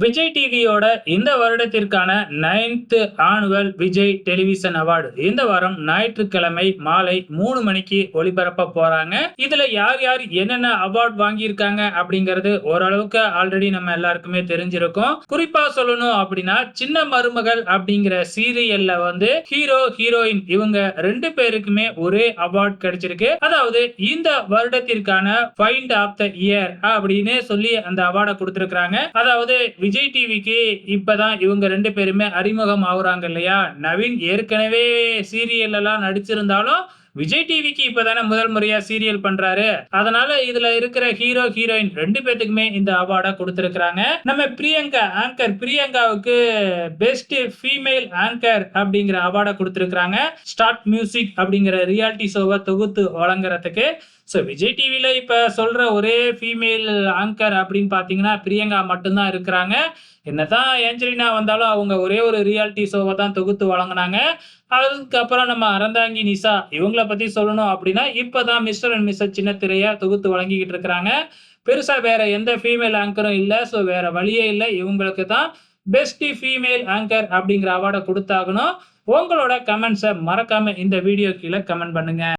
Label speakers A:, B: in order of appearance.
A: விஜய் டிவியோட இந்த வருடத்திற்கான 9th annual Vijay television award இந்த வாரம் ஞாயிற்றுக்கிழமை மாலை 3 மணிக்கு ஒளிபரப்ப போறாங்க. இதுல யார் யார் என்னென்ன அவார்ட் வாங்கியிருக்காங்க அப்படிங்கிறது ஓரளவுக்கு ஆல்ரெடி நம்ம எல்லாருக்குமே தெரிஞ்சிருக்கும். குறிப்பா சொல்லணும் அப்படின்னா சின்ன மருமகள் அப்படிங்கிற சீரியல்ல ஹீரோ ஹீரோயின் இவங்க 2 பேருக்குமே ஒரே அவார்ட் கிடைச்சிருக்கு. அதாவது இந்த வருடத்திற்கான ஃபைண்ட் ஆஃப் த இயர் அப்படின்னு சொல்லி அந்த அவார்டை கொடுத்திருக்காங்க. அதாவது விஜய் டிவிக்கு இப்பதான் இவங்க 2 பேருமே அறிமுகம் ஆகுறாங்க இல்லையா. நவீன் ஏற்கனவே சீரியல் எல்லாம் நடிச்சிருந்தாலும் விஜய் டிவிக்கு இப்பதானே முதல் முறையா சீரியல் பண்றாரு. அதனால இதுல இருக்கிற ஹீரோ ஹீரோயின் 2 பேத்துக்குமே இந்த அவார்டை கொடுத்திருக்காங்க. நம்ம பிரியங்கா ஆங்கர் பிரியங்காவுக்கு பெஸ்ட் ஃபீமேல் ஆங்கர் அப்படிங்கிற அவார்டை கொடுத்திருக்காங்க. ஸ்டார்ட் மியூசிக் அப்படிங்கிற ரியாலிட்டி ஷோவை தொகுத்து வழங்குறதுக்கு. விஜய் டிவில இப்ப சொல்ற ஒரே ஃபீமேல் ஆங்கர் அப்படின்னு பாத்தீங்கன்னா பிரியங்கா மட்டும்தான் இருக்கிறாங்க. என்னதான் ஏஞ்சலினா வந்தாலும் அவங்க ஒரே ஒரு ரியாலிட்டி ஷோவை தான் தொகுத்து வழங்கினாங்க. அதுக்கப்புறம் நம்ம அறந்தாங்கி நிஷா இவங்கள பத்தி சொல்லணும் அப்படின்னா இப்பதான் மிஸ்டர் அண்ட் மிஸ்ஸஸ் சின்ன திரையா தொகுத்து வழங்கிக்கிட்டு இருக்கிறாங்க. பெருசா வேற எந்த ஃபீமேல் ஆங்கரும் இல்ல. வேற வழியே இல்லை, இவங்களுக்கு தான் பெஸ்ட் ஃபீமேல் ஆங்கர் அப்படிங்கிற அவார்டை கொடுத்தாகணும். உங்களோட கமெண்ட்ஸை மறக்காம இந்த வீடியோ கீழே கமெண்ட் பண்ணுங்க.